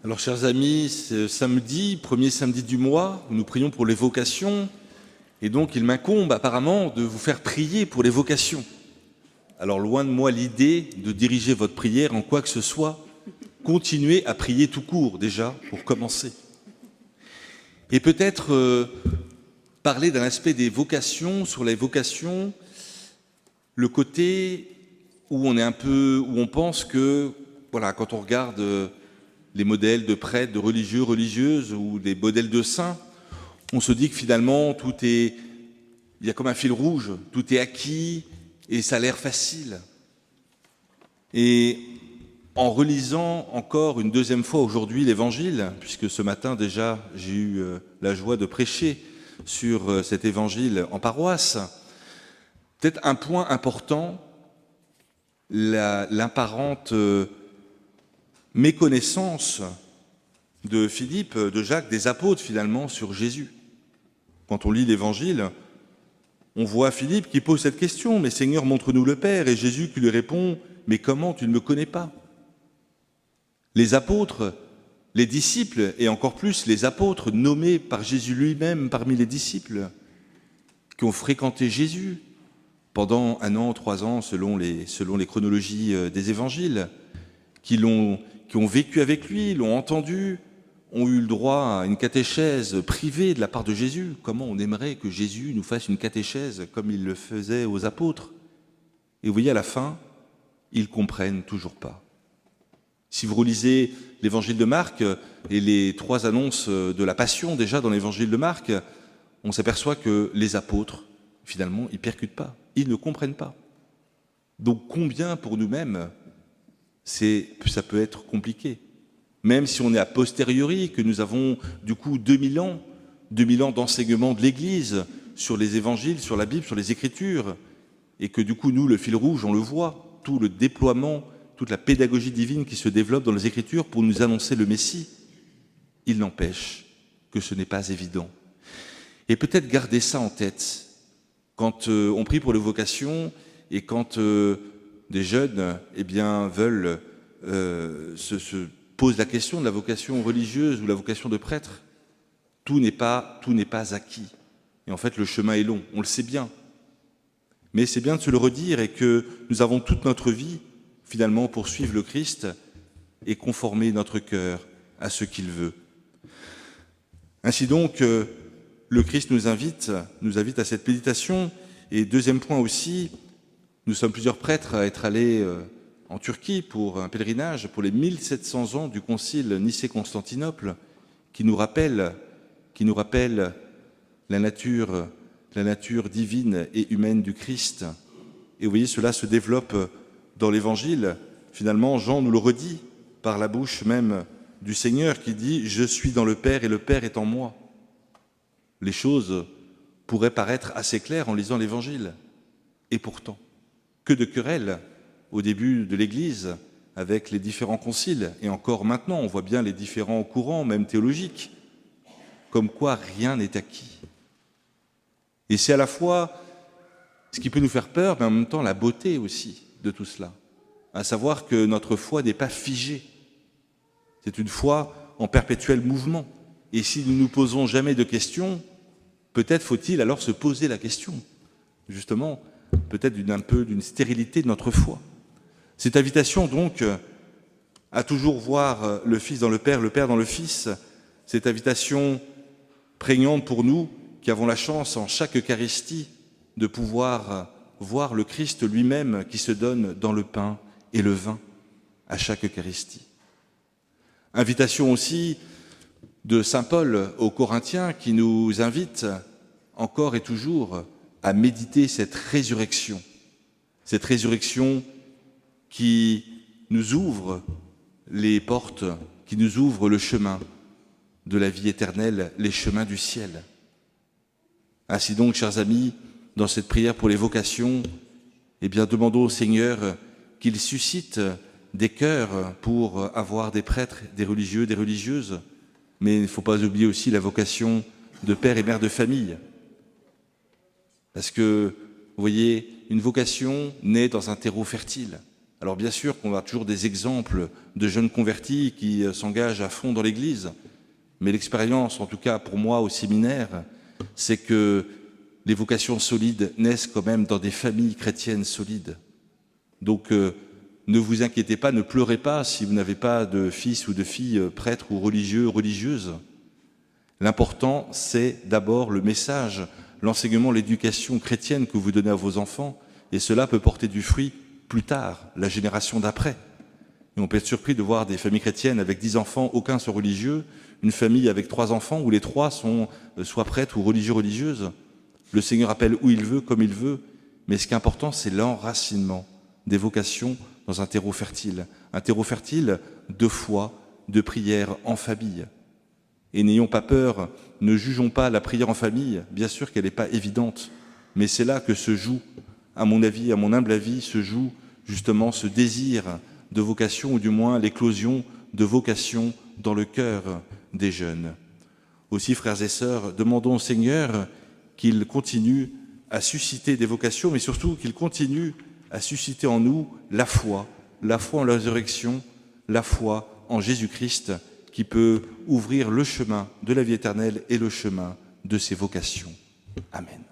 Alors, chers amis, ce samedi, premier samedi du mois, nous prions pour les vocations. Et donc, il m'incombe apparemment de vous faire prier pour les vocations. Alors, loin de moi l'idée de diriger votre prière en quoi que ce soit. Continuez à prier tout court, déjà, pour commencer. Et peut-être parler d'un aspect des vocations, sur les vocations, le côté où on est où on pense que, voilà, quand on regarde les modèles de prêtres, de religieux, religieuses ou des modèles de saints, on se dit que finalement il y a comme un fil rouge, tout est acquis et ça a l'air facile. Et en relisant encore une deuxième fois aujourd'hui l'Évangile, puisque ce matin déjà j'ai eu la joie de prêcher sur cet Évangile en paroisse, peut-être un point important, l'apparente méconnaissance de Philippe, de Jacques, des apôtres finalement sur Jésus. Quand on lit l'Évangile, on voit Philippe qui pose cette question, « Mais Seigneur, montre-nous le Père » et Jésus qui lui répond, « Mais comment, tu ne me connais pas ?» Les apôtres, les disciples, et encore plus les apôtres nommés par Jésus lui-même parmi les disciples, qui ont fréquenté Jésus pendant 1 an, 3 ans, selon les chronologies des évangiles, qui ont vécu avec lui, l'ont entendu, ont eu le droit à une catéchèse privée de la part de Jésus. Comment on aimerait que Jésus nous fasse une catéchèse comme il le faisait aux apôtres. Et vous voyez, à la fin, ils comprennent toujours pas. Si vous relisez l'évangile de Marc et les 3 annonces de la Passion déjà dans l'évangile de Marc, on s'aperçoit que les apôtres, finalement, ils percutent pas, ils ne comprennent pas. Donc combien pour nous-mêmes, ça peut être compliqué. Même si on est a posteriori, que nous avons du coup 2000 ans d'enseignement de l'Église sur les évangiles, sur la Bible, sur les Écritures, et que du coup nous, le fil rouge, on le voit, tout le déploiement, toute la pédagogie divine qui se développe dans les Écritures pour nous annoncer le Messie, il n'empêche que ce n'est pas évident. Et peut-être garder ça en tête quand on prie pour les vocations et quand des jeunes veulent se posent la question de la vocation religieuse ou la vocation de prêtre. Tout n'est pas acquis. Et en fait, le chemin est long, on le sait bien. Mais c'est bien de se le redire et que nous avons toute notre vie, finalement, pour suivre le Christ et conformer notre cœur à ce qu'il veut. Ainsi donc, le Christ nous invite à cette méditation. Et deuxième point aussi, nous sommes plusieurs prêtres à être allés en Turquie pour un pèlerinage, pour les 1700 ans du concile Nicée-Constantinople, qui nous rappelle la nature divine et humaine du Christ. Et vous voyez, cela se développe dans l'Évangile. Finalement, Jean nous le redit par la bouche même du Seigneur qui dit « Je suis dans le Père et le Père est en moi ». Les choses pourraient paraître assez claires en lisant l'Évangile. Et pourtant, que de querelles au début de l'Église, avec les différents conciles, et encore maintenant, on voit bien les différents courants, même théologiques, comme quoi rien n'est acquis. Et c'est à la fois ce qui peut nous faire peur, mais en même temps la beauté aussi de tout cela, à savoir que notre foi n'est pas figée. C'est une foi en perpétuel mouvement. Et si nous ne nous posons jamais de questions, peut-être faut-il alors se poser la question, justement, peut-être d'une stérilité de notre foi. Cette invitation donc à toujours voir le Fils dans le Père dans le Fils, cette invitation prégnante pour nous qui avons la chance en chaque Eucharistie de pouvoir voir le Christ lui-même qui se donne dans le pain et le vin à chaque Eucharistie. Invitation aussi de saint Paul aux Corinthiens qui nous invite encore et toujours à méditer cette résurrection qui nous ouvre les portes, qui nous ouvre le chemin de la vie éternelle, les chemins du ciel. Ainsi donc, chers amis, dans cette prière pour les vocations, demandons au Seigneur qu'il suscite des cœurs pour avoir des prêtres, des religieux, des religieuses, mais il ne faut pas oublier aussi la vocation de père et mère de famille. Parce que, vous voyez, une vocation naît dans un terreau fertile, Alors bien sûr qu'on a toujours des exemples de jeunes convertis qui s'engagent à fond dans l'Église, mais l'expérience, en tout cas pour moi au séminaire, c'est que les vocations solides naissent quand même dans des familles chrétiennes solides. Donc ne vous inquiétez pas, ne pleurez pas si vous n'avez pas de fils ou de filles prêtres ou religieux, religieuses. L'important, c'est d'abord le message, l'enseignement, l'éducation chrétienne que vous donnez à vos enfants, et cela peut porter du fruit plus tard, la génération d'après. Et on peut être surpris de voir des familles chrétiennes avec 10 enfants, aucun soit religieux, une famille avec 3 enfants où les 3 sont soit prêtres ou religieux, religieuses. Le Seigneur appelle où il veut, comme il veut, mais ce qui est important, c'est l'enracinement des vocations dans un terreau fertile de foi, de prière en famille. Et n'ayons pas peur, ne jugeons pas la prière en famille, bien sûr qu'elle n'est pas évidente, mais c'est là que se joue, à mon avis, à mon humble avis, se joue justement ce désir de vocation, ou du moins l'éclosion de vocation dans le cœur des jeunes. Aussi, frères et sœurs, demandons au Seigneur qu'il continue à susciter des vocations, mais surtout qu'il continue à susciter en nous la foi en la résurrection, la foi en Jésus-Christ, qui peut ouvrir le chemin de la vie éternelle et le chemin de ses vocations. Amen.